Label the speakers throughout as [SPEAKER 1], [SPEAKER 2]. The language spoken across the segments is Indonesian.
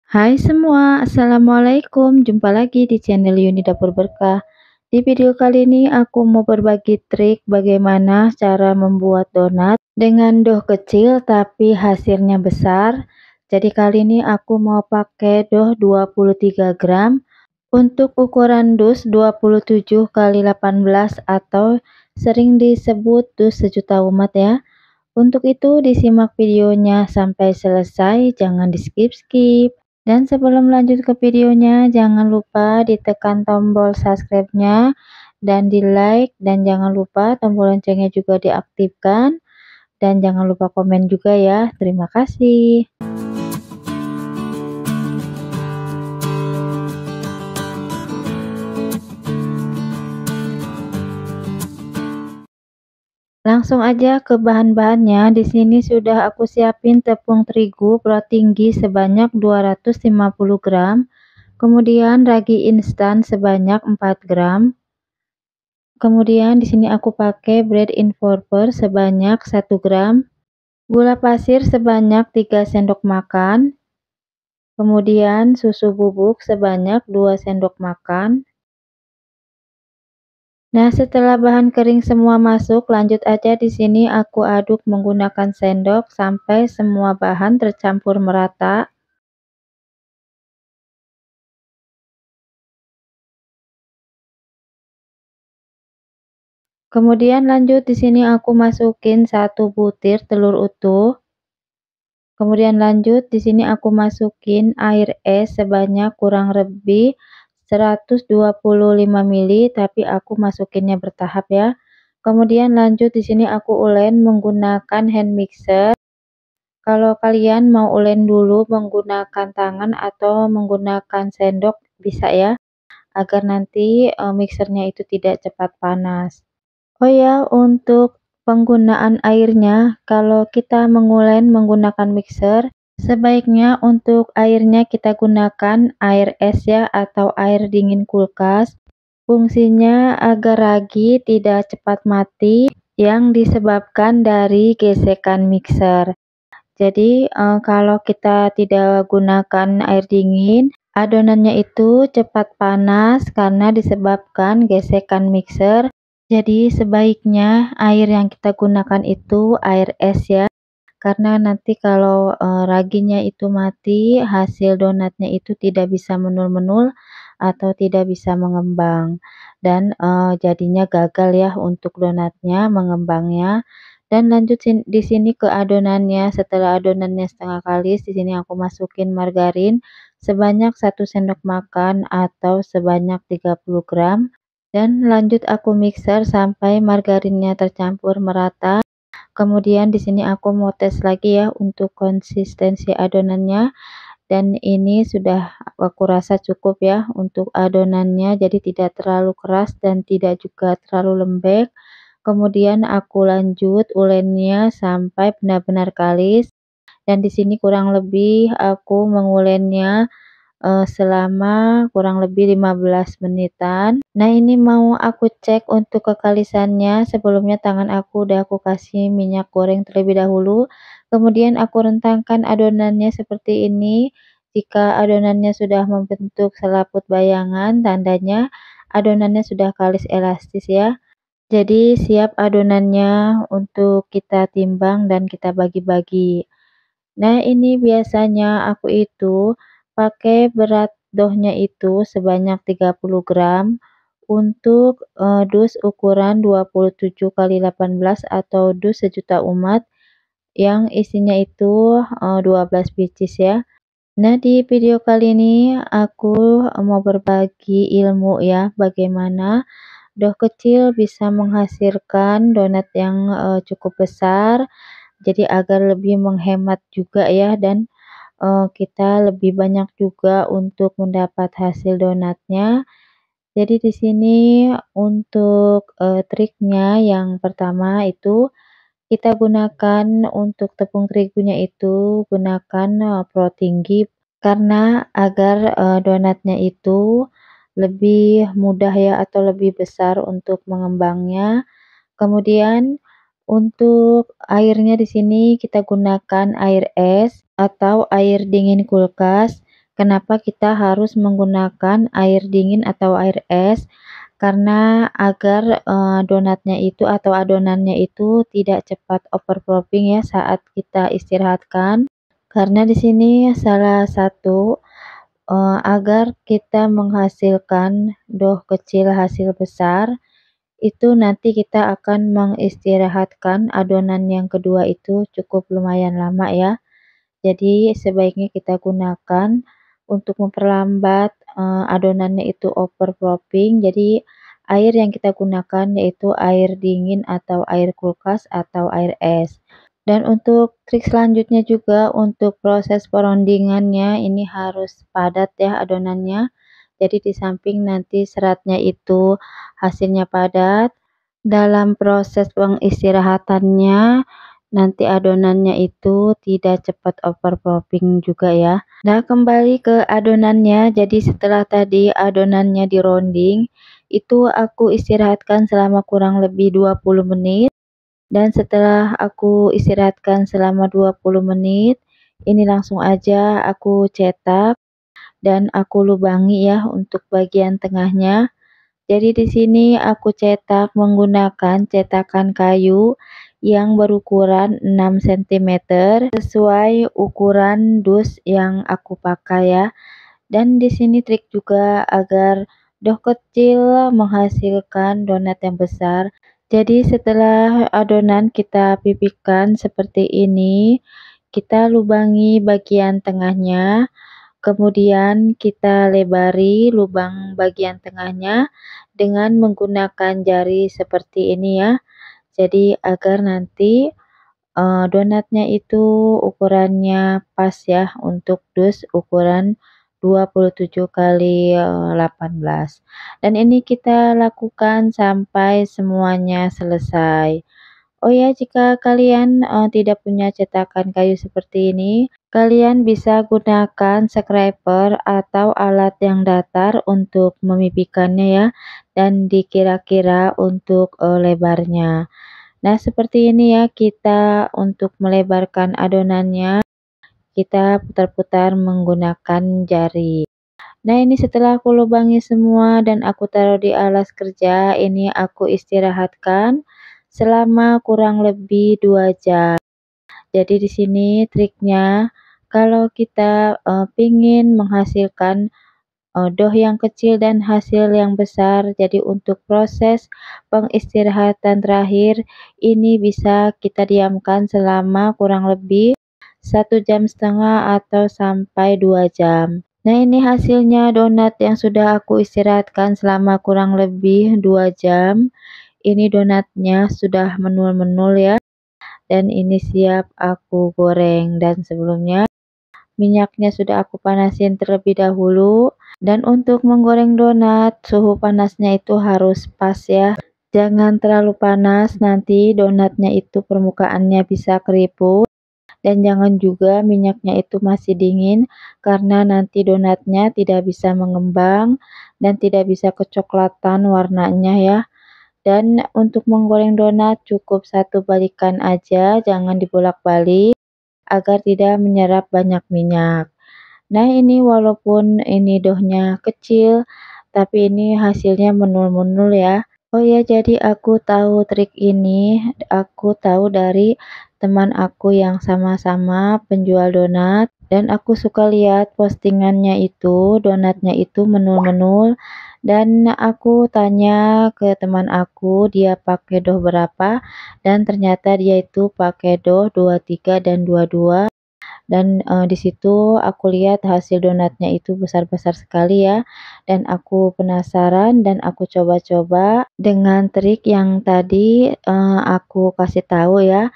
[SPEAKER 1] Hai semua, Assalamualaikum. Jumpa lagi di channel Yuni Dapur Berkah. Di video kali ini aku mau berbagi trik bagaimana cara membuat donat dengan dough kecil tapi hasilnya besar. Jadi kali ini aku mau pakai dough 23 gram untuk ukuran dus 27 kali 18 atau sering disebut dus sejuta umat ya. Untuk itu disimak videonya sampai selesai, jangan di skip-skip. Dan sebelum lanjut ke videonya, jangan lupa ditekan tombol subscribe-nya dan di like, dan jangan lupa tombol loncengnya juga diaktifkan, dan jangan lupa komen juga ya. Terima kasih. Langsung aja ke bahan-bahannya. Di sini sudah aku siapin tepung terigu berat tinggi sebanyak 250 gram, kemudian ragi instan sebanyak 4 gram. Kemudian di sini aku pakai bread informer sebanyak 1 gram, gula pasir sebanyak 3 sendok makan, kemudian susu bubuk sebanyak 2 sendok makan. Nah, setelah bahan kering semua masuk, lanjut aja di sini aku aduk menggunakan sendok sampai semua bahan tercampur merata. Kemudian lanjut di sini aku masukin 1 butir telur utuh. Kemudian lanjut di sini aku masukin air es sebanyak kurang lebih 125 ml, tapi aku masukinnya bertahap ya. Kemudian lanjut di sini aku ulen menggunakan hand mixer. Kalau kalian mau ulen dulu menggunakan tangan atau menggunakan sendok bisa ya, agar nanti mixernya itu tidak cepat panas. Oh ya, untuk penggunaan airnya, kalau kita mengulen menggunakan mixer, sebaiknya untuk airnya kita gunakan air es ya atau air dingin kulkas. Fungsinya agar ragi tidak cepat mati yang disebabkan dari gesekan mixer. Jadi kalau kita tidak gunakan air dingin, adonannya itu cepat panas karena disebabkan gesekan mixer. Jadi sebaiknya air yang kita gunakan itu air es ya, karena nanti kalau raginya itu mati, hasil donatnya itu tidak bisa menul-menul atau tidak bisa mengembang, dan jadinya gagal ya untuk donatnya mengembangnya. Dan lanjut di sini ke adonannya. Setelah adonannya setengah kalis, di sini aku masukin margarin sebanyak 1 sendok makan atau sebanyak 30 gram, dan lanjut aku mixer sampai margarinnya tercampur merata. Kemudian di sini aku mau tes lagi ya untuk konsistensi adonannya, dan ini sudah aku rasa cukup ya untuk adonannya, jadi tidak terlalu keras dan tidak juga terlalu lembek. Kemudian aku lanjut ulennya sampai benar-benar kalis, dan di sini kurang lebih aku mengulennya selama kurang lebih 15 menitan. Nah, ini mau aku cek untuk kekalisannya. Sebelumnya tangan aku udah aku kasih minyak goreng terlebih dahulu, kemudian aku rentangkan adonannya seperti ini. Jika adonannya sudah membentuk selaput bayangan, tandanya adonannya sudah kalis elastis ya. Jadi siap adonannya untuk kita timbang dan kita bagi-bagi. Nah, ini biasanya aku itu pakai berat dohnya itu sebanyak 30 gram untuk dus ukuran 27 kali 18 atau dus sejuta umat yang isinya itu 12 pieces ya. Nah, di video kali ini aku mau berbagi ilmu ya, bagaimana dough kecil bisa menghasilkan donat yang cukup besar. Jadi agar lebih menghemat juga ya, dan kita lebih banyak juga untuk mendapat hasil donatnya. Jadi di sini untuk triknya yang pertama itu kita gunakan untuk tepung terigunya itu gunakan pro tinggi, karena agar donatnya itu lebih mudah ya atau lebih besar untuk mengembangnya. Kemudian untuk airnya di sini kita gunakan air es atau air dingin kulkas, Kenapa kita harus menggunakan air dingin atau air es? Karena agar donatnya itu atau adonannya itu tidak cepat overpopping ya saat kita istirahatkan. Karena di sini salah satu agar kita menghasilkan dough kecil hasil besar, itu nanti kita akan mengistirahatkan adonan yang kedua itu cukup lumayan lama ya. Jadi sebaiknya kita gunakan untuk memperlambat adonannya itu overpopping. Jadi air yang kita gunakan yaitu air dingin atau air kulkas atau air es. Dan untuk trik selanjutnya juga untuk proses perondingannya ini harus padat ya adonannya. Jadi di samping nanti seratnya itu hasilnya padat, dalam proses pengistirahatannya nanti adonannya itu tidak cepat overpopping juga ya. Nah, kembali ke adonannya. Jadi setelah tadi adonannya dironding, itu aku istirahatkan selama kurang lebih 20 menit. Dan setelah aku istirahatkan selama 20 menit, ini langsung aja aku cetak dan aku lubangi ya untuk bagian tengahnya. Jadi di sini aku cetak menggunakan cetakan kayu yang berukuran 6 cm sesuai ukuran dus yang aku pakai ya. Dan di sini trik juga agar dough kecil menghasilkan donat yang besar. Jadi setelah adonan kita pipihkan seperti ini, kita lubangi bagian tengahnya. Kemudian kita lebari lubang bagian tengahnya dengan menggunakan jari seperti ini ya. Jadi agar nanti donatnya itu ukurannya pas ya untuk dus ukuran 27 kali 18. Dan ini kita lakukan sampai semuanya selesai. Oh ya, jika kalian tidak punya cetakan kayu seperti ini, kalian bisa gunakan scraper atau alat yang datar untuk memipihkannya ya, dan dikira-kira untuk lebarnya. Nah, seperti ini ya kita untuk melebarkan adonannya, kita putar-putar menggunakan jari. Nah, ini setelah aku lubangi semua dan aku taruh di alas kerja, ini aku istirahatkan selama kurang lebih 2 jam. Jadi di sini triknya, kalau kita pingin menghasilkan dough yang kecil dan hasil yang besar, jadi untuk proses pengistirahatan terakhir, ini bisa kita diamkan selama kurang lebih 1,5 jam atau sampai 2 jam. Nah, ini hasilnya donat yang sudah aku istirahatkan selama kurang lebih 2 jam. Ini donatnya sudah menul-menul ya, dan ini siap aku goreng. Dan sebelumnya minyaknya sudah aku panasin terlebih dahulu. Dan untuk menggoreng donat, suhu panasnya itu harus pas ya. Jangan terlalu panas, nanti donatnya itu permukaannya bisa keriput. Dan jangan juga minyaknya itu masih dingin, karena nanti donatnya tidak bisa mengembang dan tidak bisa kecoklatan warnanya ya. Dan untuk menggoreng donat cukup satu balikan aja, jangan dibolak-balik agar tidak menyerap banyak minyak. Nah, ini walaupun ini dohnya kecil, tapi ini hasilnya menul-menul ya. Oh ya, jadi aku tahu trik ini, aku tahu dari teman aku yang sama-sama penjual donat, dan aku suka lihat postingannya itu, donatnya itu menul-menul, dan aku tanya ke teman aku, dia pakai doh berapa, dan ternyata dia itu pakai doh 23 dan 22. Dan di situ aku lihat hasil donatnya itu besar-besar sekali ya, dan aku penasaran dan aku coba-coba dengan trik yang tadi aku kasih tahu ya,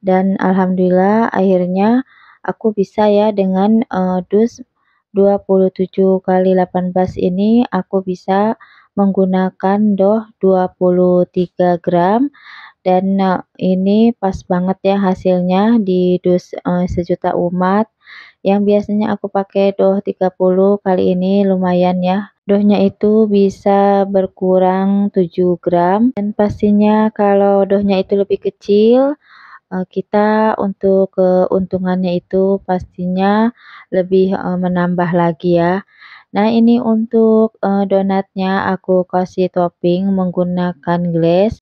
[SPEAKER 1] dan alhamdulillah akhirnya aku bisa ya dengan dus 27 kali 18 ini aku bisa menggunakan doh 23 gram. Dan ini pas banget ya hasilnya di dus sejuta umat, yang biasanya aku pakai doh 30, kali ini lumayan ya. Dohnya itu bisa berkurang 7 gram, dan pastinya kalau dohnya itu lebih kecil, kita untuk keuntungannya itu pastinya lebih, menambah lagi ya. Nah, ini untuk, donatnya aku kasih topping menggunakan glaze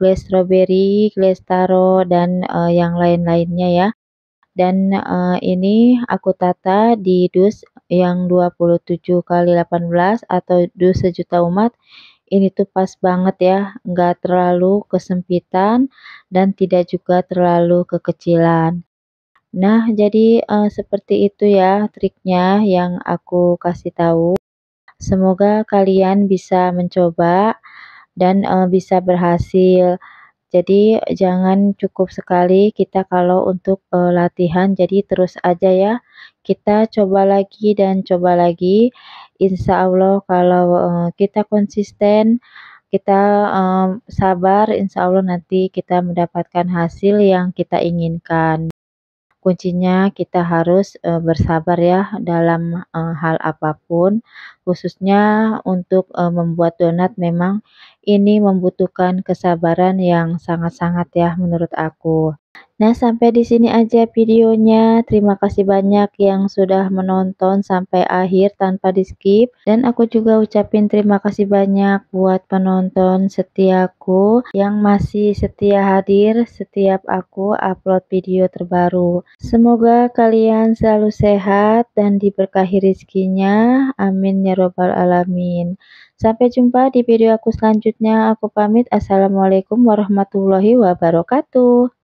[SPEAKER 1] strawberry, glaze taro, dan, yang lain-lainnya ya. Dan, ini aku tata di dus yang 27 kali 18 atau dus sejuta umat, ini tuh pas banget ya, nggak terlalu kesempitan dan tidak juga terlalu kekecilan. Nah, jadi, seperti itu ya triknya yang aku kasih tahu. Semoga kalian bisa mencoba dan, bisa berhasil. Jadi jangan cukup sekali kita kalau untuk, latihan, jadi terus aja ya. Kita coba lagi dan coba lagi. Insya Allah kalau, kita konsisten, kita, sabar, insya Allah nanti kita mendapatkan hasil yang kita inginkan. Kuncinya kita harus, bersabar ya dalam, hal apapun, khususnya untuk, membuat donat memang ini membutuhkan kesabaran yang sangat-sangat ya menurut aku. Nah, sampai di sini aja videonya. Terima kasih banyak yang sudah menonton sampai akhir tanpa di-skip, dan aku juga ucapin terima kasih banyak buat penonton setiaku yang masih setia hadir setiap aku upload video terbaru. Semoga kalian selalu sehat dan diberkahi rezekinya. Amin ya robbal alamin. Sampai jumpa di video aku selanjutnya. Aku pamit. Assalamualaikum warahmatullahi wabarakatuh.